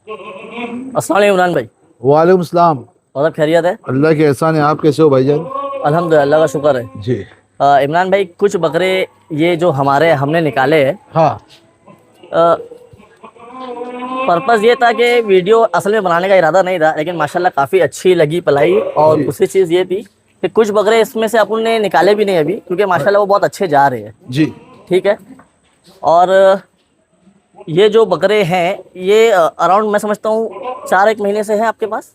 अस्सलाम वालेकुम इमरान भाई। वालेकुम सलाम। और सब खैरियत है? अल्लाह के एहसान है। आप कैसे हो भाईजान? अल्हम्दुलिल्लाह, अल्लाह का शुक्र है। जी। इमरान भाई, कुछ बकरे ये जो हमारे हमने निकाले हैं, हाँ पर्पज़ ये था कि वीडियो असल में बनाने का इरादा नहीं था, लेकिन माशाल्लाह काफ़ी अच्छी लगी पलाई। और जी दूसरी चीज़ ये थी कि कुछ बकरे इसमें से अपन ने निकाले भी नहीं अभी, क्योंकि माशाल्लाह वो बहुत अच्छे जा रहे हैं। जी। ठीक है। और ये जो बकरे हैं ये अराउंड मैं समझता हूँ 4-1 महीने से हैं आपके पास,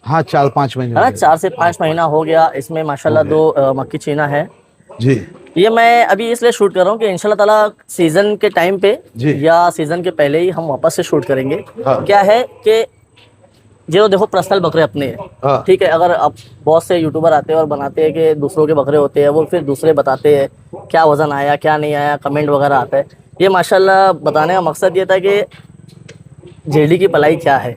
हाँ 4-5 महीने है हो ना? गए। 4 से 5 महीना हो गया। इसमें माशाल्लाह हो 2 मक्की चीना है। जी ये मैं अभी इसलिए शूट कर रहा हूँ कि इंशाल्लाह ताला सीज़न के टाइम पे जी। या सीज़न के पहले ही हम वापस से शूट करेंगे। हाँ। क्या है कि जो देखो पर्सनल बकरे अपने हैं, हाँ ठीक है। अगर अब बहुत से यूट्यूबर आते हैं और बनाते हैं कि दूसरों के बकरे होते हैं, वो फिर दूसरे बताते हैं क्या वज़न आया क्या नहीं आया, कमेंट वगैरह आता है। ये माशाल्लाह बताने का मकसद ये था कि जेडी की पलाई क्या है।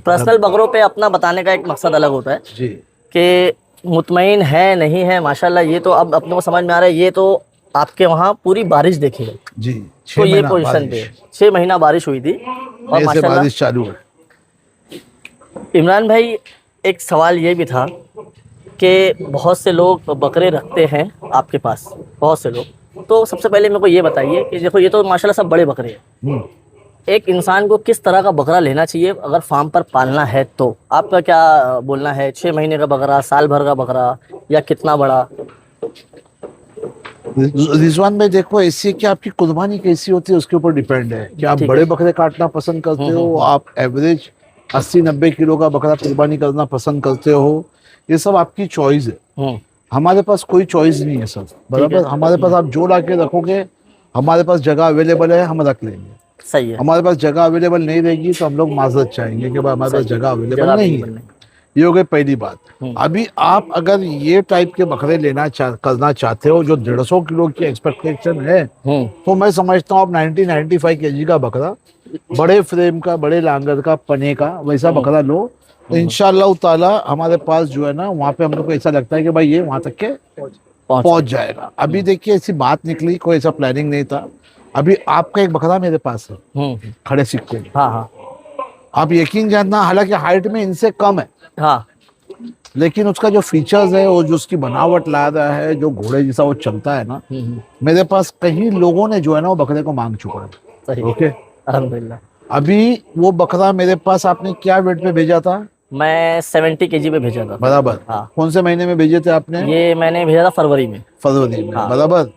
पर्सनल बकरों पे अपना बताने का एक मकसद अलग होता है जी कि मुतमईन है नहीं है। माशाल्लाह ये तो अब अपने को समझ में आ रहा है। ये तो आपके वहाँ पूरी बारिश देखी है, जी। तो 6 ये महीना पोजीशन पे बारिश। 6 महीना बारिश हुई थी। और मई से माशाल्लाह बारिश चालू है। इमरान भाई, एक सवाल ये भी था कि बहुत से लोग बकरे रखते हैं आपके पास, बहुत से लोग। तो सबसे पहले मेरे को ये बताइए कि देखो ये तो माशाल्लाह सब बड़े बकरे हैं। हम्म। एक इंसान को किस तरह का बकरा लेना चाहिए अगर फार्म पर पालना है? तो आपका क्या बोलना है? 6 महीने का बकरा, साल भर का बकरा, या कितना बड़ा? रिजवान भाई देखो, ऐसी कि आपकी कुर्बानी कैसी होती है उसके ऊपर डिपेंड है कि आप ठीक बड़े है। बकरे काटना पसंद करते हो, आप एवरेज 80-90 किलो का बकरा कुर्बानी करना पसंद करते हो, ये सब आपकी चॉइस है। हम्म। हमारे पास कोई चॉइस नहीं है सर, बराबर। हमारे पास आप जो ला के रखोगे, हमारे पास जगह अवेलेबल है, हम रख लेंगे। सही है। हमारे पास जगह अवेलेबल नहीं रहेगी तो हम लोग माजरत चाहेंगे कि भाई हमारे पास सही जगह है। अवेलेबल जगह नहीं अवेलेबल है। नहीं। ये हो गई पहली बात। अभी आप अगर ये टाइप के बकरे करना चाहते हो जो 150 किलो की एक्सपेक्टेशन है, तो मैं समझता हूँ आप 90-95 केजी का बकरा, बड़े फ्रेम का, बड़े लांगर का, पने का वैसा बकरा लो, तो इंशाअल्लाह ताला हमारे पास जो है ना, वहाँ पे हम लोग को ऐसा लगता है कि भाई ये वहां तक के पहुंच जाएगा। अभी देखिए ऐसी बात निकली, कोई ऐसा प्लानिंग नहीं था। अभी आपका एक बकरा मेरे पास है, खड़े सिक्के में। हाँ हाँ आप यकीन जानना, हालांकि हाइट में इनसे कम है, हाँ। लेकिन उसका जो फीचर्स है और जो उसकी बनावट ला रहा है, जो घोड़े जैसा वो चलता है ना, मेरे पास कई लोगों ने जो है ना वो बकरे को मांग चुका है। सही। ओके। अल्हम्दुलिल्लाह। अभी वो बकरा मेरे पास आपने क्या वेट पे भेजा था? मैं 70 केजी पे भेजा था। बराबर। हाँ। कौन से महीने में भेजे थे आपने? ये मैंने भेजा था फरवरी में। फरवरी में। हाँ। बराबर।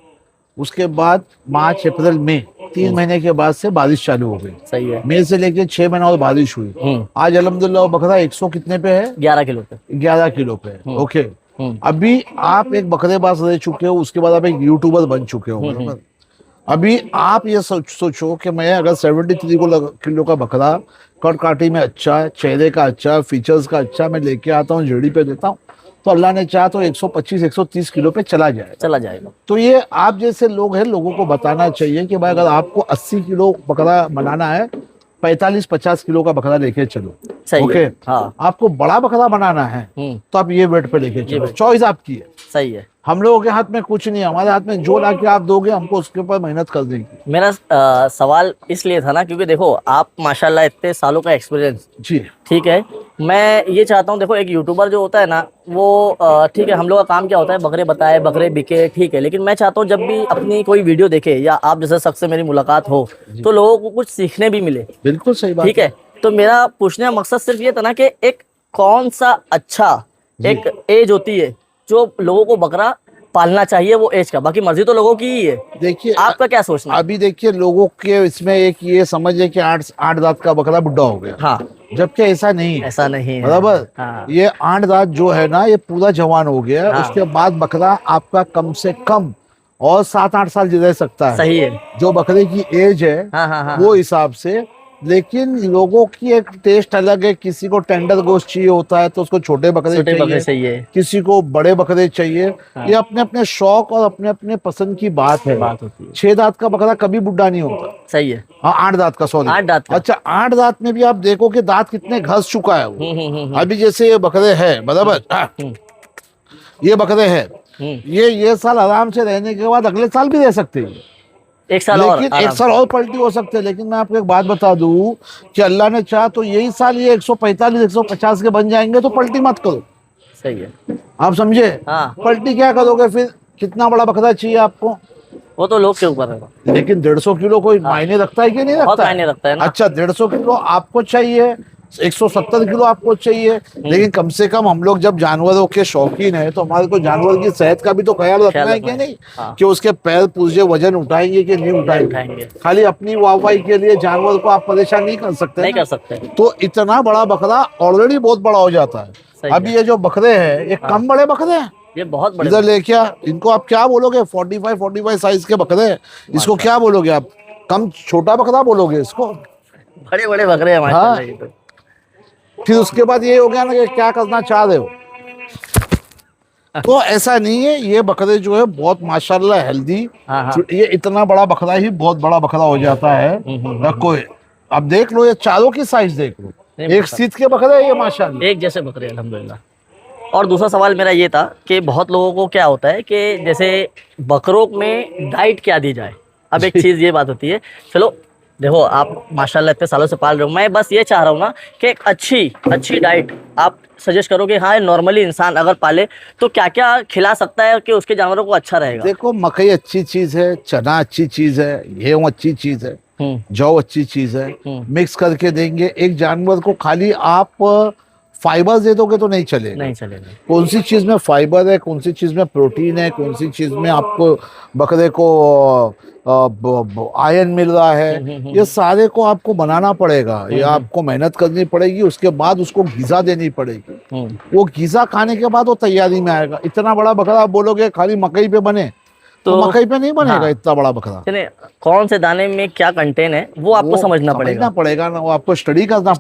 उसके बाद मार्च, अप्रैल, मई, 3 महीने के बाद से बारिश चालू हो गई। सही है। मई से लेके 6 महीना और बारिश हुई। आज अल्हम्दुलिल्लाह वो बकरा 100 कितने पे है? 11 किलो पे। 11 किलो पे है। ओके। अभी आप एक बकरेबाज रह चुके हो, उसके बाद आप एक यूट्यूबर बन चुके हो, बराबर। अभी आप ये सोचो कि मैं अगर 73 किलो का बकरा कट काटी में अच्छा, चेहरे का अच्छा, फीचर्स का अच्छा मैं लेके आता हूँ, जेडी पे देता हूँ, तो अल्लाह ने चाहा तो 125-130 किलो पे चला जाएगा। तो ये आप जैसे लोग हैं, लोगों को बताना चाहिए कि भाई अगर आपको 80 किलो बकरा बनाना है, 45-50 किलो का बकरा लेके चलो। सही ओके। है। हाँ। आपको बड़ा बकरा बनाना है तो आप ये वेट पे लेके चलो, चॉइस आपकी है। सही है। हम लोगों के हाथ में कुछ नहीं है, हमारे हाथ में जो ला के आप दोगे हमको उसके ऊपर मेहनत कर देंगे। मेरा सवाल इसलिए था ना, क्योंकि देखो आप माशाल्लाह इतने सालों का एक्सपीरियंस, जी। ठीक है। मैं ये चाहता हूँ, देखो एक यूट्यूबर जो होता है ना, वो ठीक है, हम लोग का काम क्या होता है, बकरे बताए, बकरे बिके, ठीक है। लेकिन मैं चाहता हूँ जब भी अपनी कोई वीडियो देखे या आप जैसे शख्स से मेरी मुलाकात हो, तो लोगों को कुछ सीखने भी मिले। बिल्कुल सही बात। ठीक है। तो मेरा पूछने का मकसद सिर्फ ये था ना कि एक कौन सा अच्छा एक एज होती है जो लोगों को बकरा पालना चाहिए, वो एज का। बाकी मर्जी तो लोगों की ही है। देखिए आपका क्या सोचना है? अभी देखिए लोगों के इसमें एक ये समझ है कि 8 दांत का बकरा बुढ़ा हो गया। हाँ। जबकि ऐसा नहीं है। ऐसा नहीं है। बराबर। हाँ। ये 8 दांत जो है ना, ये पूरा जवान हो गया। हाँ। उसके बाद बकरा आपका कम से कम और 7-8 साल रह सकता है। सही है। जो बकरे की एज है हाँ। वो हिसाब से। लेकिन लोगों की एक टेस्ट अलग है, किसी को टेंडर गोश्त चाहिए होता है तो उसको छोटे बकरे चाहिए, किसी को बड़े बकरे चाहिए। हाँ। ये अपने अपने शौक और अपने अपने पसंद की बात होती है। 6 दांत का बकरा कभी बुढ़ा नहीं होता। सही है। हाँ 8 दांत का, सॉरी 8 दांत का। अच्छा 8 दांत में भी आप देखो कि दांत कितने घस चुका है वो। अभी जैसे ये बकरे है, बराबर, ये बकरे है, ये साल आराम से रहने के बाद अगले साल भी रह सकते हैं। एक साल और लेकिन एक आराम साल और पलटी हो सकते हैं। लेकिन मैं आपको एक बात बता दूं कि अल्लाह ने चाहा तो यही साल ये 145 150 के बन जाएंगे, तो पलटी मत करो। से। सही है। आप समझे? हाँ, पलटी क्या करोगे फिर? कितना बड़ा बकरा चाहिए आपको? वो तो लोग के ऊपर है। लेकिन 150 किलो कोई मायने रखता है कि नहीं बहुत रखता मायने रखता है ना। अच्छा, 150 किलो आपको चाहिए, 170 किलो आपको चाहिए, लेकिन कम से कम हम लोग जब जानवरों के शौकीन हैं तो हमारे को जानवर की सेहत का भी तो ख्याल रखना ख्याल है रखना कि है। नहीं? हाँ, कि उसके पैर पुर्जे वजन उठाएंगे कि नहीं उठाएंगे? उठाएंगे। खाली अपनी वाहवाही के लिए जानवर को आप परेशान नहीं कर सकते नहीं ना। कर सकते। तो इतना बड़ा बकरा ऑलरेडी बहुत बड़ा हो जाता है। सही अब है। ये जो बकरे हैं ये हाँ। कम बड़े बकरे हैं। ये बहुत बड़े इधर लेके आ, इनको आप क्या बोलोगे? 45 साइज के बकरे हैं। इसको माशा- क्या बोलोगे आप? कम छोटा बकरा बोलोगे इसको? बड़े बड़े बकरे हैं हाँ। माशाल्लाह। ये तो फिर उसके बाद ये हो गया ना कि क्या करना चाह रहे हो। तो ऐसा नहीं है, ये बकरे जो है बहुत माशाल्लाह हेल्दी। हाँ, हाँ। ये इतना बड़ा बकरा ही बहुत बड़ा बकरा हो जाता है। कोई अब देख लो, ये चारों की साइज देख लो, नहीं, एक सीट के बकरे हैं ये माशाल्लाह। एक जैसे बकरे अल्हम्दुलिल्लाह। और दूसरा सवाल मेरा ये था कि बहुत लोगों को क्या होता है कि जैसे बकरों में डाइट क्या दी जाए। अब एक चीज़ ये बात होती है, चलो देखो आप माशाल्लाह इतने सालों से पाल रहे हो, मैं बस ये चाह रहा हूँ ना कि एक अच्छी डाइट आप सजेस्ट करो कि हाँ नॉर्मली इंसान अगर पाले तो क्या क्या खिला सकता है कि उसके जानवरों को अच्छा रहेगा। देखो, मकई अच्छी चीज है, चना अच्छी चीज है, गेहूं अच्छी चीज है, जौ अच्छी चीज है। मिक्स करके देंगे एक जानवर को। खाली आप फाइबर दे दोगे तो नहीं चलेगा। नहीं चलेगा। कौन सी चीज में फाइबर है, कौन सी चीज में प्रोटीन है, कौन सी चीज में आपको बकरे को आयरन मिल रहा है, ये सारे को आपको बनाना पड़ेगा। ये आपको मेहनत करनी पड़ेगी, उसके बाद उसको ग़िज़ा देनी पड़ेगी। वो ग़िज़ा खाने के बाद वो तैयारी में आएगा। इतना बड़ा बकरा आप बोलोगे खाली मकई पे बने तो मकई पे नहीं बनेगा। हाँ। इतना बड़ा बकरा चलिए, कौन से दाने में क्या कंटेन है वो आपको समझना पड़ेगा ना, वो आपको स्टडी करना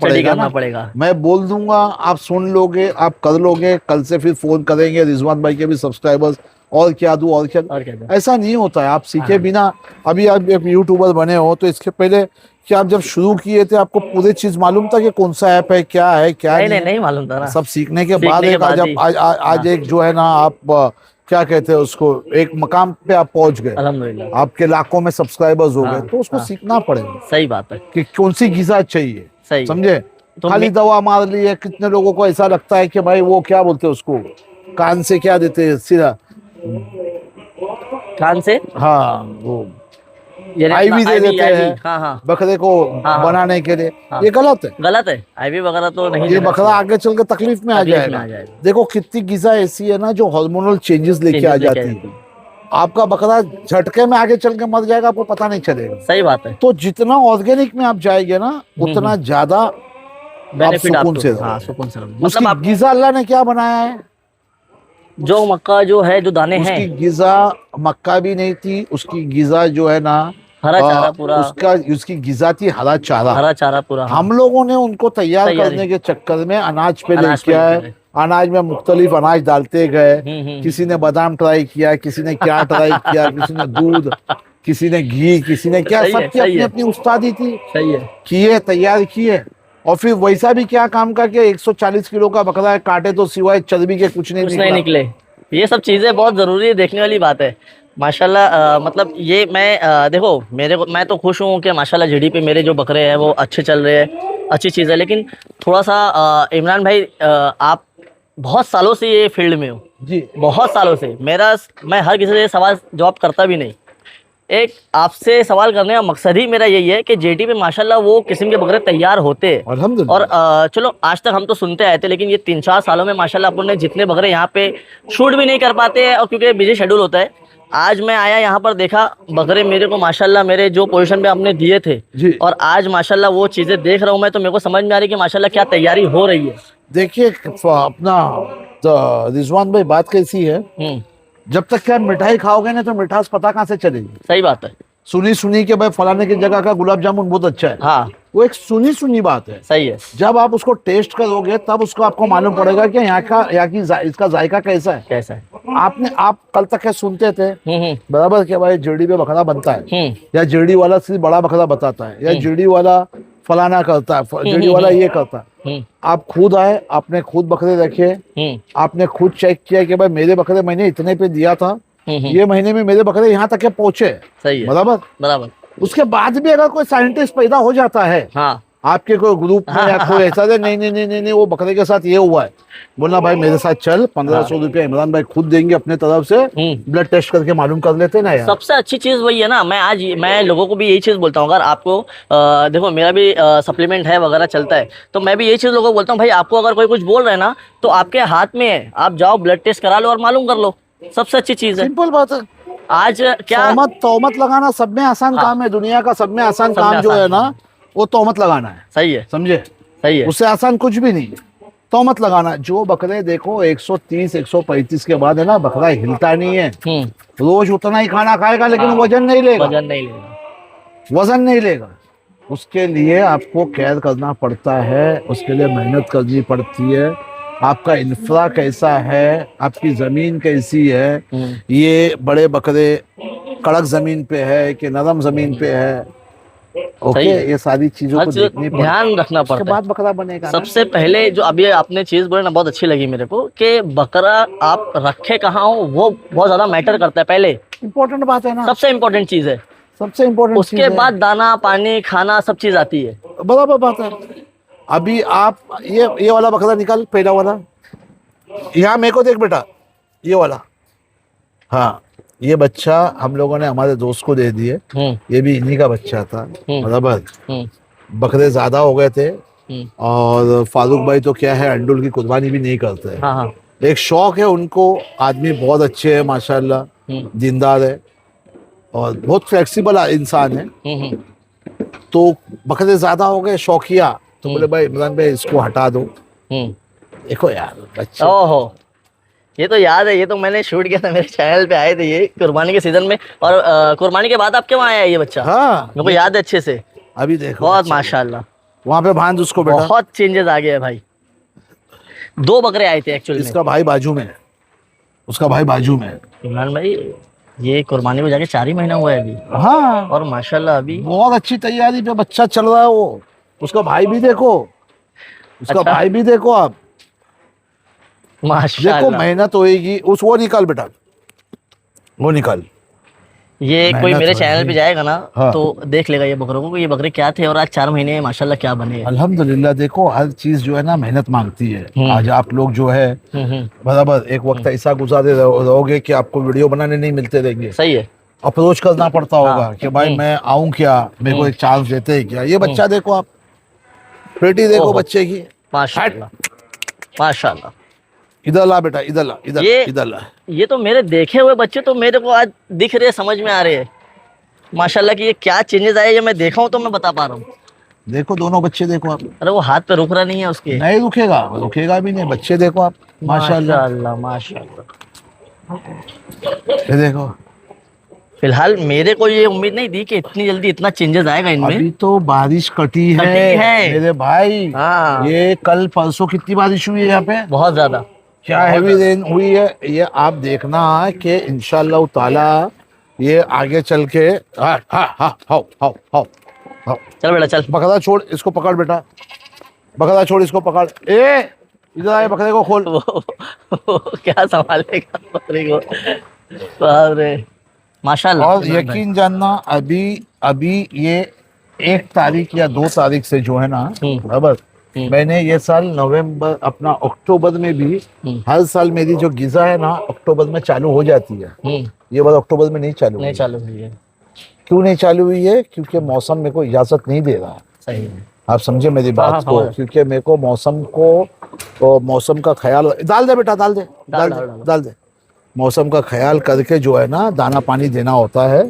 पड़ेगा। मैं बोल दूंगा, आप सुन लोगे, आप कर लोगे, कल से फिर फोन करेंगे रिजवान भाई के भी सब्सक्राइबर्स, और क्या दूं और क्या दूं। ऐसा नहीं होता है। आप सीखे बिना, अभी आप एक यूट्यूबर बने हो तो इसके पहले कि आप जब शुरू किए थे आपको पूरी चीज मालूम था कि कौन सा ऐप है, क्या है, क्या नहीं मालूम था ना। सब सीखने के बाद एक आज एक जो है ना, आप क्या कहते हैं उसको, एक मकाम पे आप पहुंच गए, अल्हम्दुलिल्लाह। आपके लाखों में सब्सक्राइबर्स हो गए। तो उसको सीखना पड़ेगा। सही बात है कि कौन सी ग़िज़ा चाहिए। सही समझे? तो खाली दवा मार ली है। कितने लोगों को ऐसा लगता है कि भाई वो क्या बोलते हैं उसको, कान से क्या देते हैं सीधा, कान से हाँ वो यानी आईवी दे देते हैं हाँ बकरे को बनाने के लिए। ये गलत है। गलत है। आईवी वगैरह तो नहीं। ये बकरा आगे चल के तकलीफ में आ जाएगा। देखो कितनी ग़िज़ा ऐसी है ना जो हार्मोनल चेंजेस लेके आ जाती है। आपका बकरा झटके में आगे चल के मर जाएगा, आपको पता नहीं चलेगा। सही बात है। तो जितना ऑर्गेनिक में आप जाएंगे ना उतना ज्यादा बेनिफिट सुकून से सुकून से। उसकी ग़िज़ा अल्लाह ने क्या बनाया है? जो मक्का जो है, जो दाने हैं, उसकी ग़िज़ा मक्का भी नहीं थी। उसकी ग़िज़ा जो है ना हरा चारा पूरा, उसकी ग़िज़ा थी हरा चारा पूरा। हम लोगों ने उनको तैयार करने के चक्कर में अनाज पे लेके आए। अनाज में मुख्तलिफ अनाज डालते गए। किसी ने बादाम ट्राई किया, किसी ने क्या ट्राई किया, किसी ने दूध, किसी ने घी, किसी ने क्या, सबकी अपनी अपनी उस्तादी थी। सही है। किए, तैयार किए, और फिर वैसा भी क्या काम करके 140 किलो का बकरा है, काटे तो सिवाय चर्बी के कुछ नहीं निकले। ये सब चीज़ें बहुत ज़रूरी है, देखने वाली बात है माशाल्लाह। मतलब ये मैं देखो मैं तो खुश हूँ कि माशाल्लाह जीडी पे मेरे जो बकरे हैं वो अच्छे चल रहे हैं, अच्छी चीज़ है। लेकिन थोड़ा सा इमरान भाई, आप बहुत सालों से ये फील्ड में हो जी, बहुत सालों से। मैं हर किसी से सवाल जवाब करता भी नहीं। एक आपसे सवाल करने का मकसद ही मेरा यही है कि जेटी पे माशाल्लाह वो किस्म के बकरे तैयार होते हैं अल्हम्दुलिल्लाह। और चलो आज तक हम तो सुनते आए थे, लेकिन ये 3-4 सालों में माशाल्लाह अपन ने जितने बकरे यहाँ पे शूट भी नहीं कर पाते हैं, और क्योंकि बिजी शेड्यूल होता है। आज मैं आया यहाँ पर, देखा बकरे मेरे को माशाल्लाह मेरे जो पोजीशन पे आपने दिए थे, और आज माशाल्लाह वो चीज़ें देख रहा हूँ मैं, तो मेरे को समझ में आ रही है कि माशाल्लाह क्या तैयारी हो रही है। देखिए अपना रिजवान भाई, बात कैसी है, जब तक क्या मिठाई खाओगे ना तो मिठास पता कहाँ से चलेगी। सही बात है। सुनी के भाई फलाने की जगह का गुलाब जामुन बहुत अच्छा है, हाँ, वो एक सुनी बात है। सही है। जब आप उसको टेस्ट करोगे तब उसको आपको मालूम पड़ेगा कि इसका जायका कैसा है। आप कल तक क्या सुनते थे बराबर कि भाई जेडी पे बकरा बनता है, या जेडी वाला सिर्फ बड़ा बकरा बताता है, या जेडी वाला फलाना करता है, जेडी वाला ये करता है। आप खुद आए, आपने खुद बकरे रखे, आपने खुद चेक किया कि भाई मेरे बकरे मैंने इतने पे दिया था ये महीने में मेरे बकरे यहाँ तक के पहुंचे, सही है, बराबर। बराबर। उसके बाद भी अगर कोई साइंटिस्ट पैदा हो जाता है हाँ आपके कोई ग्रुप में या कोई ऐसा दे, नहीं नहीं नहीं नहीं नहीं वो बकरे के साथ ये हुआ है, बोलना भाई मेरे साथ चल, 1500 रुपया इमरान भाई खुद देंगे अपने तरफ से, ब्लड टेस्ट करके मालूम कर लेते ना यार। सबसे अच्छी चीज वही है ना। मैं लोगों को भी यही चीज बोलता हूँ, अगर आपको देखो मेरा भी सप्लीमेंट है वगैरह चलता है, तो मैं भी यही चीज लोगों को बोलता हूँ, भाई आपको अगर कोई कुछ बोल रहा है ना तो आपके हाथ में है, आप जाओ ब्लड टेस्ट करा लो और मालूम कर लो, सबसे अच्छी चीज है। सिंपल बात है। आज क्या तोहमत लगाना सब में आसान काम है, दुनिया का सब में आसान काम जो है ना वो तोहमत लगाना है। सही है, समझे, सही है। उससे आसान कुछ भी नहीं है तोहमत लगाना। जो बकरे देखो 130 135 के बाद है ना बकरा हिलता नहीं है, रोज उतना ही खाना खाएगा लेकिन वजन नहीं लेगा, वजन नहीं लेगा, वजन नहीं लेगा। उसके लिए आपको केयर करना पड़ता है, उसके लिए मेहनत करनी पड़ती है। आपका इंफ्रा कैसा है, आपकी जमीन कैसी है, ये बड़े बकरे कड़क जमीन पे है कि नरम जमीन पे है, ओके, ये सारी चीजों को देखनी पड़ती है, ध्यान रखना पड़ता है, बाद बकरा बनेगा। सबसे पहले जो अभी आपने चीज बोली ना बहुत अच्छी लगी मेरे को, कि बकरा आप रखे कहाँ हो वो बहुत ज्यादा मैटर करता है। पहले इम्पोर्टेंट बात है ना, सबसे इम्पोर्टेंट चीज है, सबसे इम्पोर्टेंट। उसके बाद दाना पानी खाना सब चीज आती है, बराबर बात है। अभी आप ये वाला बकरा निकाल, पहला वाला, यहाँ मेरे को देख बेटा, ये वाला, हाँ ये बच्चा हम लोगों ने हमारे दोस्त को दे दिए, ये भी इन्हीं का बच्चा था, बराबर। बकरे ज्यादा हो गए थे और फारूक भाई तो क्या है अंडुल की कुर्बानी भी नहीं करते हैं। हाँ। एक शौक है उनको, आदमी बहुत अच्छे है माशाल्लाह, दीनदार है और बहुत फ्लेक्सिबल इंसान है। तो बकरे ज्यादा हो गए शौकिया, तो बोले भाई इमरान भाई इसको हटा दो। देखो यार बच्चे, ओहो ये तो याद है, ये तो मैंने शूट किया था, मेरे चैनल पे आए थे ये कुर्बानी के सीजन में, और कुर्बानी के बाद आपके वहाँ आया ये बच्चा। हाँ मेरे को याद है अच्छे से। अभी देखो बहुत माशाल्लाह, वहाँ पे भांज उसको बेटा, बहुत चेंजेस आ गए हैं भाई। 2 बकरे आए थे एक्चुअली। इसका भाई बाजू में है, उसका भाई बाजू में है। इमरान भाई ये कुर्बानी को जाके 4 ही महीना हुआ है अभी। हाँ और माशाल्लाह अभी बहुत अच्छी तैयारी पे बच्चा चल रहा है वो। उसका भाई भी देखो, उसका अच्छा? भाई भी देखो आप, माशाल्लाह। देखो मेहनत होएगी। उस वो निकाल बेटा, वो निकाल। ये कोई मेरे चैनल पे जाएगा ना हाँ। तो देख लेगा ये बकरों को, ये बकरे क्या थे और आज 4 महीने में माशाल्लाह क्या बने हैं। अल्हम्दुलिल्लाह। देखो हर चीज जो है ना मेहनत मांगती है। आज आप लोग जो है बराबर एक वक्त ऐसा गुजारे रहोगे कि आपको वीडियो बनाने नहीं मिलते रहेंगे। सही है, अप्रोच करना पड़ता होगा कि भाई मैं आऊं क्या, मेरे को एक चांस देते हैं क्या। ये बच्चा देखो आप, पेटी देखो बच्चे की, माशाल्लाह माशाल्लाह। इधर ला बेटा, इधर ला, इधर इधर ला। ये तो मेरे देखे हुए बच्चे तो मेरे को आज दिख रहे, समझ में आ रहे हैं माशाल्लाह कि ये क्या चेंजेस आए, ये मैं देखा हूँ तो मैं बता पा रहा हूँ। देखो दोनों बच्चे देखो आप। अरे वो हाथ पे रुक रहा नहीं है उसके, नहीं रुकेगा, रुकेगा भी नहीं। बच्चे देखो आप, माशाल्लाह माशाल्लाह। ये देखो। फिलहाल मेरे को ये उम्मीद नहीं थी कि इतनी जल्दी इतना चेंजेस आएगा इनमें। अभी तो बारिश कटी है मेरे भाई। हाँ। ये कल परसों कितनी बारिश हुई है यहाँ पे, बहुत ज्यादा, क्या हैवी रेन हुई है। ये आप देखना कि इंशाल्लाह ताला ये आगे चल के चल बेटा चल। बकरा छोड़, इसको पकड़ बेटा, बकरा छोड़, इसको पकड़। ए इधर आए, बकरे को खोल। वो क्या संभालेगा बकरी को, बाप रे माशाल्लाह। और यकीन जानना अभी ये 1 तारीख या 2 तारीख से जो है ना बराबर, मैंने ये साल नवंबर अपना अक्टूबर में भी, हर साल मेरी जो गिजा है ना अक्टूबर में चालू हो जाती है। ये बार अक्टूबर में नहीं चालू हुई है। क्यों नहीं चालू हुई है? क्योंकि मौसम मेरे को इजाजत नहीं दे रहा है। सही है, आप समझे मेरी बात को। क्योंकि मेरे को मौसम को, तो मौसम का ख्याल, डाल दे बेटा, डाल दे। मौसम का ख्याल करके जो है ना दाना पानी देना होता है,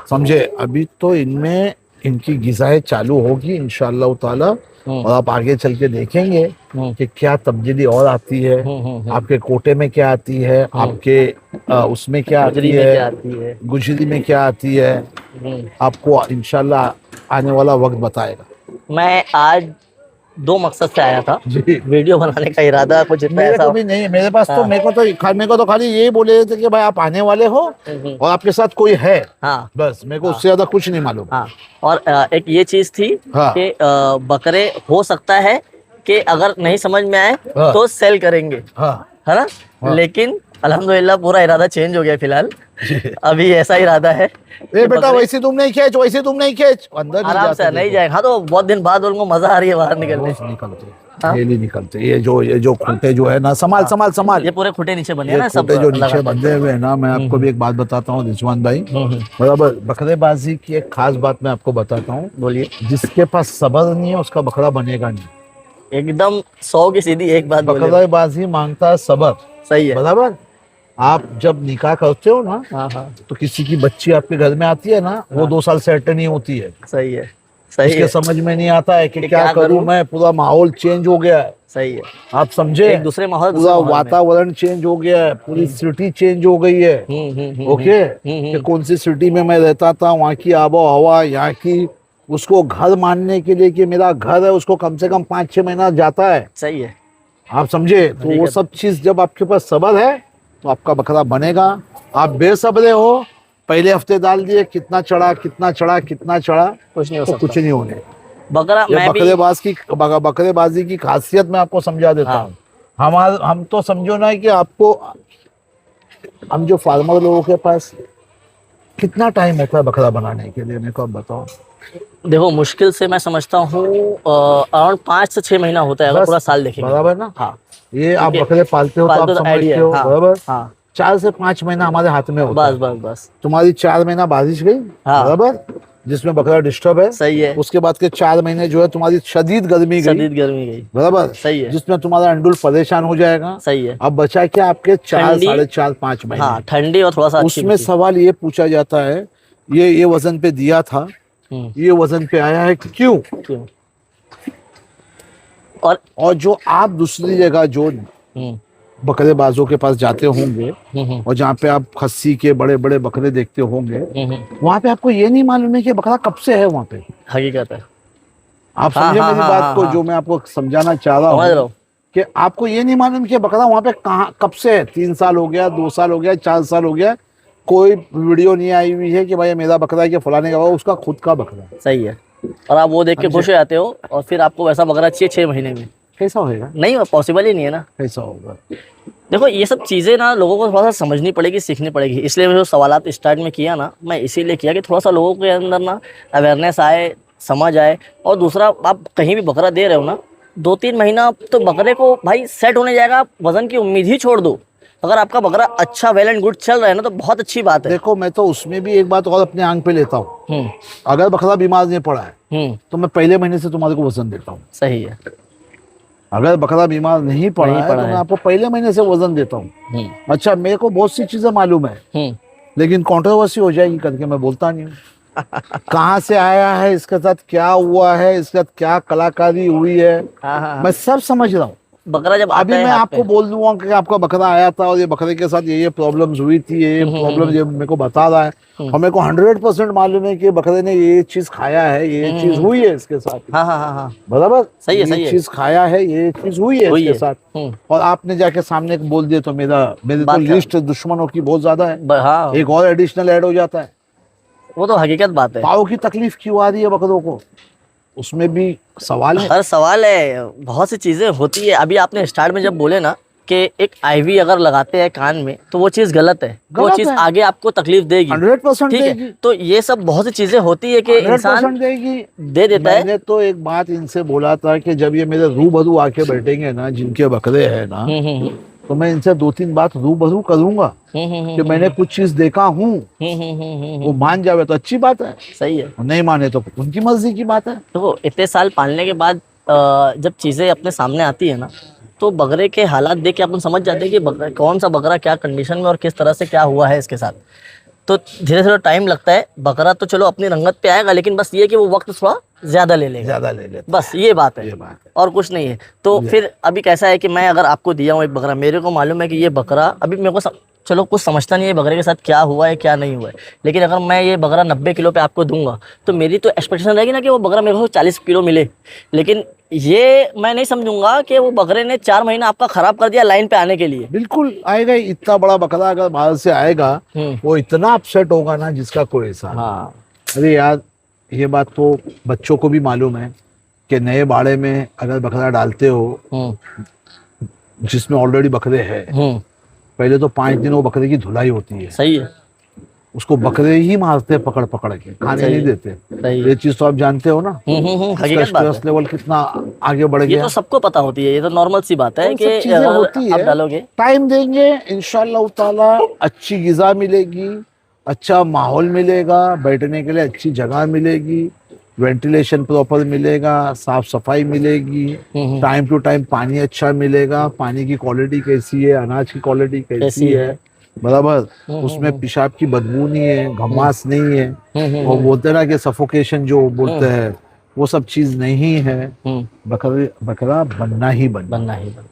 समझे। अभी तो इनमें इनकी गिज़ाएं चालू होगी इंशाअल्लाह ताला, और आप आगे चल के देखेंगे कि क्या तब्दीली और आती है। आपके कोटे में क्या आती है, आपके उसमें क्या आती है, गुजरी में क्या आती है, आपको इंशाअल्लाह आने वाला वक्त बताएगा। मैं आज 2 मकसद से आया था जी। वीडियो बनाने का इरादा कुछ इतना मेरे ऐसा को भी नहीं, मेरे पास तो मेरे को तो खाली यही बोले थे कि भाई आप आने वाले हो और आपके साथ कोई है। हाँ बस मेरे को उससे ज्यादा कुछ नहीं मालूम। हाँ। और एक ये चीज थी कि बकरे हो सकता है कि अगर नहीं समझ में आए तो सेल करेंगे, है ना, लेकिन अल्हम्दुलिल्लाह पूरा इरादा चेंज हो गया फिलहाल। अभी ऐसा इरादा है ए बेटा वैसे तुम नहीं खींच, वैसे तुम नहीं खींच, अंदर नहीं आराम से जाते नहीं देखो। जाएगा। हाँ तो बहुत दिन बाद उनको मजा आ रही है बाहर निकलने। रोज निकलते, ये नहीं निकलते। ये जो खूंटे जो है ना, संभाल संभाल संभाल, ये पूरे खुटे नीचे बने हैं ये ना सब खूंटे जो नीचे लगातार। बंधे हुए हैं ना, मैं आपको भी एक बात बताता हूँ रिजवान भाई, बराबर, बकरेबाजी की एक खास बात मैं आपको बताता हूँ। बोलिए। जिसके पास सब्र नहीं है उसका बकरा बनेगा नहीं। एकदम 100 की सीधी एक बात बोले। बकरेबाजी मांगता है सब्र, सही है। बराबर। आप जब निकाह करते हो ना, हाँ हाँ तो किसी की बच्ची आपके घर में आती है ना, वो 2 साल सेट नहीं होती है। सही है। सही उसके है। समझ में नहीं आता है कि कि क्या क्या करूं करूं? मैं, पूरा माहौल चेंज हो गया है। सही है। आप समझे, एक दूसरे माहौल दूसरे पूरा माहौल में। वातावरण चेंज हो गया है, पूरी सिटी चेंज हो गई है। ओके, कि कौन सी सिटी में मैं रहता था, वहाँ की आबो हवा, यहाँ की, उसको घर मानने के लिए कि मेरा घर है, उसको कम से कम 5-6 महीना जाता है। सही है। आप समझे, तो वो हकीकत। सब चीज जब आपके पास सब्र है तो आपका बकरा बनेगा। आप बेसब्रे हो, पहले हफ्ते डाल दिए, कितना चढ़ा कितना चढ़ा कितना चढ़ा, कुछ नहीं हो तो सकता। कुछ नहीं होने। बकरा ये मैं भी। बकरेबाजी की खासियत मैं आपको समझा देता हाँ। हूँ। हम तो समझो ना कि आपको, हम जो फार्मर लोगों के पास कितना टाइम होता है बकरा बनाने के लिए, मेरे को आप बताओ। देखो मुश्किल से मैं समझता हूँ अराउंड 5 से 6 महीना होता है अगर बस, पूरा साल देखेंगे। बराबर ना। हाँ ये आप क्योंकि बकरे पालते हो तो आप फालतू तो समझते आइडिया है। हो, हाँ बराबर। हाँ 4 से 5 महीना हमारे हाथ में होता बस है। बस बस। तुम्हारी 4 महीना बारिश गई, हाँ। बराबर, जिसमें बकरा डिस्टर्ब है। सही है। उसके बाद के 4 महीने जो है तुम्हारी शदीद गर्मी गई, शदीद गर्मी गई। बराबर, सही है। जिसमें तुम्हारा अंडुल परेशान हो जाएगा। सही है। अब बचा क्या आपके 4, ठंडी। 4.5, 5 महीने। हाँ ठंडी और थोड़ा सा अच्छी उसमें सवाल ये पूछा जाता है, ये वजन पे दिया था, ये वजन पे आया है, क्यों? क्यों? और जो आप दूसरी जगह जो बकरेबाजों के पास जाते होंगे और जहाँ पे आप खस्सी के बड़े बड़े बकरे देखते होंगे, वहाँ पे आपको ये नहीं मालूम है कि बकरा कब से है वहाँ पे। हकीकत है। आप हाँ, समझे हाँ, मेरी हाँ, बात हाँ, को, हाँ। जो मैं आपको समझाना चाह रहा समझ रहा हूँ, हूँ। कि आपको ये नहीं मालूम कि बकरा वहाँ पे कहाँ कब से है। 3 साल हो गया, 2 साल हो गया, 4 साल हो गया, कोई वीडियो नहीं आई हुई है कि भाई मेरा बकरा है कि फलाने का, उसका खुद का बकरा है। सही है। और आप वो देख के खुश हो जाते हो और फिर आपको वैसा बकरा चाहिए 6 महीने में। कैसा होएगा? नहीं पॉसिबल ही नहीं है ना। कैसा होगा? देखो ये सब चीज़ें ना लोगों को थोड़ा सा समझनी पड़ेगी, सीखनी पड़ेगी। इसलिए मैं जो सवालात स्टार्ट में किया ना, मैं इसीलिए किया कि थोड़ा सा लोगों के अंदर ना अवेयरनेस आए, समझ आए। और दूसरा, आप कहीं भी बकरा दे रहे हो ना, 2-3 महीना तो बकरे को भाई सेट होने जाएगा। आप वजन की उम्मीद ही छोड़ दो। अगर आपका बकरा अच्छा वेल एंड गुड चल रहा है ना, तो बहुत अच्छी बात है। देखो मैं तो उसमें भी एक बात और अपने आंख पे लेता हूँ। अगर बकरा बीमार नहीं पड़ा है तो मैं पहले महीने से तुम्हारे को वजन देता हूँ। सही है। अगर बकरा बीमार नहीं पड़ा है तो मैं आपको पहले महीने से वजन देता हूँ। अच्छा, मेरे को बहुत सी चीजें मालूम है, लेकिन कंट्रोवर्सी हो जाएगी करके मैं बोलता नहीं हूँ। कहाँ से आया है, इसके साथ क्या हुआ है, इसके साथ क्या कलाकारी हुई है, मैं सब समझ रहा हूँ। बकरा जब अभी मैं आपको बोल दूंगा कि आपका बकरा आया था और ये बकरे के साथ ये प्रॉब्लम्स हुई थी, ये प्रॉब्लम ये मेरे को बता रहा है, और मेरे को 100% मालूम है कि बकरे ने ये चीज खाया है, ये चीज हुई है इसके साथ। हाँ बराबर, सही है, ये चीज खाया है, ये चीज हुई है इसके साथ, और आपने जाके सामने बोल दिया तो मेरे तो लिस्ट दुश्मनों की बहुत ज्यादा है। एक और एडिशनल ऐड हो जाता है। वो तो हकीकत बात है। पाँव की तकलीफ क्यों आ रही है बकरों को, उसमें भी सवाल है। हर सवाल है, बहुत सी चीजें होती है। अभी आपने स्टार्ट में जब बोले ना कि एक आईवी अगर लगाते हैं कान में तो वो चीज गलत है, वो चीज आगे आपको तकलीफ देगी। 100% ठीक है। तो ये सब बहुत सी चीजें होती है कि इंसान देगी, दे देता है। मैंने तो एक बात इनसे बोला था कि जब ये मेरे रूबरू आके बैठेंगे ना, जिनके बकरे हैं ना, तो मैं इनसे 2-3 बात रूबरू करूंगा कि मैंने कुछ चीज देखा हूँ। वो मान जावे तो अच्छी बात है, सही है, नहीं माने तो उनकी मर्जी की बात है। तो इतने साल पालने के बाद जब चीजें अपने सामने आती है ना, तो बकरे के हालात देख के अपन समझ जाते हैं कि कौन सा बकरा क्या कंडीशन में और किस तरह से क्या हुआ है इसके साथ। तो धीरे धीरे टाइम लगता है। बकरा तो चलो अपनी रंगत पे आएगा, लेकिन बस ये कि वो वक्त थोड़ा ज्यादा ले लेगा, बस ये बात है, और कुछ नहीं है। तो फिर अभी कैसा है कि मैं अगर आपको दिया हूँ एक बकरा, मेरे को मालूम है कि ये बकरा अभी मेरे को चलो कुछ समझता नहीं है बकरे के साथ क्या हुआ है क्या नहीं हुआ है, लेकिन अगर मैं ये बकरा 90 किलो पे आपको दूंगा तो मेरी तो एक्सपेक्टेशन रहेगी ना कि वो बकरा मेरे को 40 किलो मिले। लेकिन ये मैं नहीं समझूंगा कि वो बकरे ने 4 महीना आपका खराब कर दिया लाइन पे आने के लिए। बिल्कुल आएगा, इतना बड़ा बकरा अगर बाहर से आएगा वो इतना अपसेट होगा ना जिसका कोई हिसाब। हाँ। अरे यार, ये बात तो बच्चों को भी मालूम है कि नए बाड़े में अगर बकरा डालते हो जिसमें ऑलरेडी बकरे हैं पहले तो 5 दिन वो बकरे की धुलाई होती है, सही है, उसको बकरे ही मारते हैं पकड़ पकड़ के, खाने सही नहीं है, देते। सही है। ये चीज तो आप जानते हो ना, इसका हकीकत बात है। स्ट्रेस लेवल कितना आगे बढ़ ये गया। तो सबको पता होती है, ये तो नॉर्मल सी बात है ये कि सब चीजें होती आप है, डालोगे। टाइम देंगे इंशाल्लाह ताला अच्छी गिजा मिलेगी, अच्छा माहौल मिलेगा, बैठने के लिए अच्छी जगह मिलेगी, वेंटिलेशन प्रॉपर मिलेगा, साफ सफाई मिलेगी, टाइम टू टाइम पानी अच्छा मिलेगा, पानी की क्वालिटी कैसी है, अनाज की क्वालिटी कैसी है, बराबर, उसमें पेशाब की बदबू नहीं है, घमास नहीं है, और बोलते ना कि सफोकेशन जो बोलते हैं वो सब चीज नहीं है। बकरा बनना ही बनना, बनना ही बनना।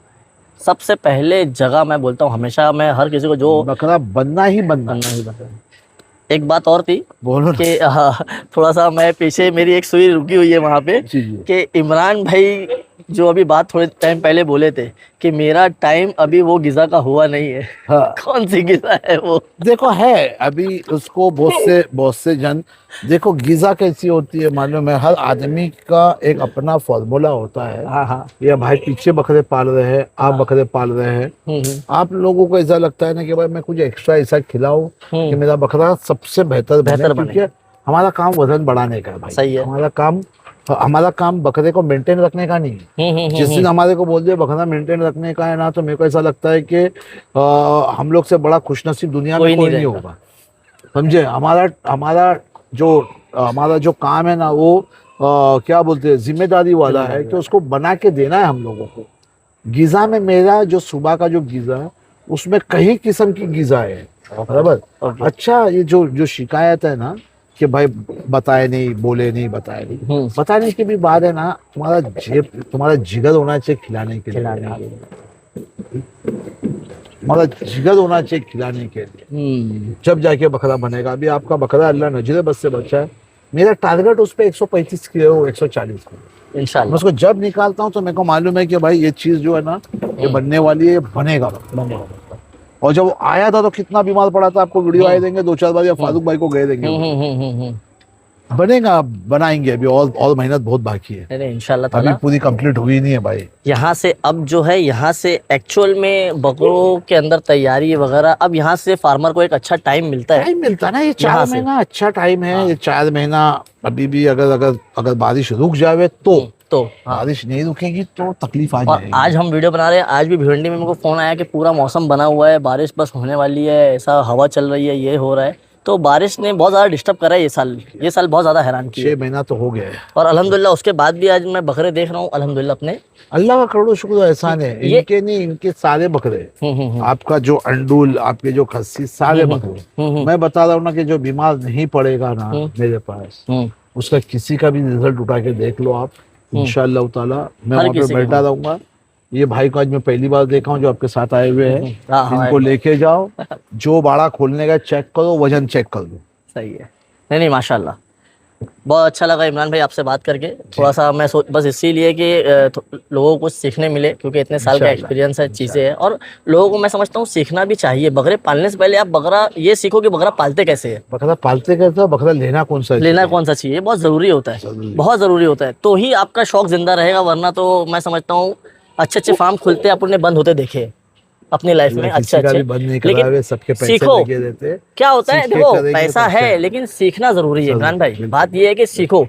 सबसे पहले जगह मैं बोलता हूँ हमेशा, मैं हर किसी को, जो बकरा बनना ही बनना। बनना ही बनना। एक बात और थी बोलो ना। कि थोड़ा सा मैं पीछे, मेरी एक सुई रुकी हुई है वहाँ पे, जी जी। कि इमरान भाई जो अभी बात थोड़े टाइम पहले बोले थे कि मेरा टाइम अभी वो गिजा का हुआ नहीं है। हाँ। कौन सी गिजा है वो? देखो है अभी उसको बहुत से जन, देखो गिजा कैसी होती है मालूम है, हर आदमी का एक अपना फॉर्मूला होता है। हाँ हाँ। ये भाई पीछे बकरे पाल रहे हैं, आप बकरे पाल रहे हैं, आप लोगों को ऐसा लगता है ना कि भाई मैं कुछ एक्स्ट्रा ऐसा खिलाऊं कि मेरा बकरा सबसे बेहतर बने, क्योंकि हमारा काम वजन बढ़ाने का है भाई। सही है। हमारा काम बकरे को मेंटेन रखने का नहीं है। जिस दिन हमारे को बोल दिया बकरा मेंटेन रखने का है ना, तो मेरे को ऐसा लगता है कि हम लोग से बड़ा खुशनसीब दुनिया में कोई नहीं होगा, समझे। हमारा जो काम है ना, वो क्या बोलते हैं, जिम्मेदारी वाला है कि उसको बना के देना है हम लोगों को। गिजा में मेरा जो सुबह का जो गिजा है उसमें कई किस्म की गिजा है, बराबर। अच्छा, ये जो शिकायत है ना कि भाई बताए नहीं, बोले नहीं, बताए नहीं, बताने की भी बात है ना, तुम्हारा जिगर होना चाहिए खिलाने के लिए, हमारा जिगर होना चाहिए खिलाने के लिए, जब जाके बकरा बनेगा। अभी आपका बकरा अल्लाह नजरे बस से बचा है, मेरा टारगेट उस पर 135 किलो 140 किलो इंशाल्लाह। मैं उसको जब निकालता हूँ तो मेरे को मालूम है कि भाई ये चीज जो है ना ये बनने वाली है, बनेगा। और जब वो आया था तो कितना बीमार पड़ा था, आपको वीडियो आए देंगे 2-4 बार, या फारूक भाई को गए देंगे। बनेगा, बनाएंगे, अभी और मेहनत बहुत बाकी है। अरे इंशाल्लाह ताला अभी पूरी कंप्लीट हुई नहीं है भाई। यहाँ से अब जो है, यहाँ से एक्चुअल में बकरों के अंदर तैयारी वगैरह, अब यहाँ से फार्मर को एक अच्छा टाइम मिलता है। टाइम मिलता है ना, ये 4 महीना अच्छा टाइम है। ये 4 महीना अभी भी अगर बारिश रुक जावे तो बारिश नहीं रुकेगी तो तकलीफ आ जाएगी। आज हम वीडियो बना रहे हैं, आज भी भिवंडी में मेरे को फोन आया कि पूरा मौसम बना हुआ है, बारिश बस होने वाली है, ऐसा हवा चल रही है, ये हो रहा है। तो बारिश ने बहुत ज़्यादा डिस्टर्ब करा है ये साल बहुत ज़्यादा हैरान किया। 6 महीना तो हो गया है, और अल्हम्दुलिल्लाह उसके बाद भी आज मैं बकरे देख रहा हूँ, अल्हम्दुलिल्लाह अपने अल्लाह का करोड़ों शुक्र एहसान है। इनके नहीं, इनके सारे बकरे, आपका जो अंडुल, आपके जो खस्सी, सारे बकरे, मैं बता रहा हूँ ना कि जो बीमार नहीं पड़ेगा ना मेरे पास, उसका किसी का भी रिजल्ट उठा के देख लो आप, इंशाअल्लाह ताला। मैं वहाँ पे बैठा रहूंगा। ये भाई को आज मैं पहली बार देखा हूँ जो आपके साथ आए हुए हैं, इनको लेके जाओ, जो बाड़ा खोलने का चेक करो, वजन चेक कर दो। सही है। नहीं माशाल्लाह, बहुत अच्छा लगा इमरान भाई आपसे बात करके। थोड़ा सा मैं बस इसीलिए कि लोगों को सीखने मिले, क्योंकि इतने साल का एक्सपीरियंस है, चीज़ें हैं, और लोगों को मैं समझता हूँ सीखना भी चाहिए। बकरे पालने से पहले आप बकरा ये सीखो कि बकरा पालते कैसे है, बकरा पालते कैसे है, बकरा लेना कौन सा चाहिए, बहुत ज़रूरी होता है, बहुत ज़रूरी होता है। तो ही आपका शौक जिंदा रहेगा, वरना तो मैं समझता हूँ अच्छे फार्म खुलते अपने बंद होते देखे अपनी लाइफ में, अच्छे लेकिन सबके पैसे सीखो लगे रहते हैं। क्या होता है, देखो पैसा है लेकिन सीखना जरूरी है इमरान भाई। बात ये है कि सीखो,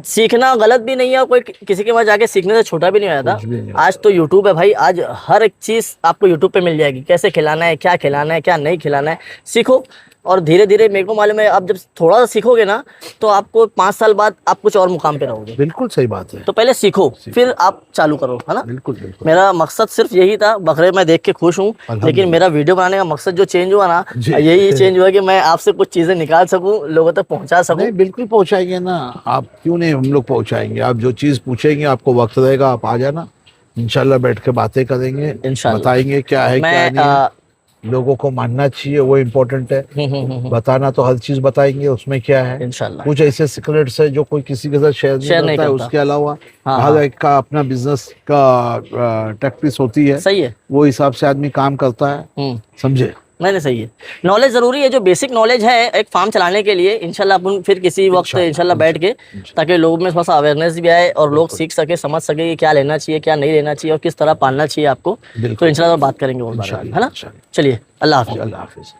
सीखना गलत भी नहीं है, कोई किसी के पास जाके सीखने से छोटा भी नहीं हो जाता। आज तो यूट्यूब है भाई, आज हर एक चीज आपको यूट्यूब पे मिल जाएगी, कैसे खिलाना है, क्या खिलाना है, क्या नहीं खिलाना है, सीखो। और धीरे धीरे मेरे को मालूम है, आप जब थोड़ा सा सीखोगे ना तो आपको 5 साल बाद आप कुछ और मुकाम पे रहोगे। बिल्कुल सही बात है। तो पहले सीखो फिर आप चालू करो, है ना। बिल्कुल। मेरा मकसद सिर्फ यही था। बकरे मैं देख के खुश हूँ, लेकिन मेरा वीडियो बनाने का मकसद जो चेंज हुआ ना, यही चेंज हुआ कि मैं आपसे कुछ चीजें निकाल सकूं, लोगों तक पहुंचा सकूं। बिल्कुल पहुंचाएंगे ना, आप क्यों नहीं, हम लोग पहुंचाएंगे। आप जो चीज पूछेंगे, आपको वक्त रहेगा, आप आ जाना, इंशाल्लाह बैठ के बातें करेंगे, बताएंगे क्या है क्या नहीं। लोगों को मानना चाहिए, वो इम्पोर्टेंट है। बताना तो हर चीज बताएंगे, उसमें क्या है, इंशाल्लाह। कुछ ऐसे सीक्रेट्स है जो कोई किसी के साथ शेयर नहीं करता है। उसके अलावा हर एक का अपना बिजनेस का टैक्टिस होती है, सही है, वो हिसाब से आदमी काम करता है, समझे। नहीं नहीं सही है, नॉलेज ज़रूरी है, जो बेसिक नॉलेज है एक फार्म चलाने के लिए। इंशाल्लाह अपन फिर किसी वक्त इंशाल्लाह बैठ के, ताकि लोगों में थोड़ा सा अवेयरनेस भी आए और लोग सीख सके, समझ सके कि क्या लेना चाहिए, क्या नहीं लेना चाहिए और किस तरह पालना चाहिए आपको। तो इंशाल्लाह बात करेंगे और बारे में, है ना। चलिए, अल्लाह हाफ़िज़। अल्लाह हाफिज।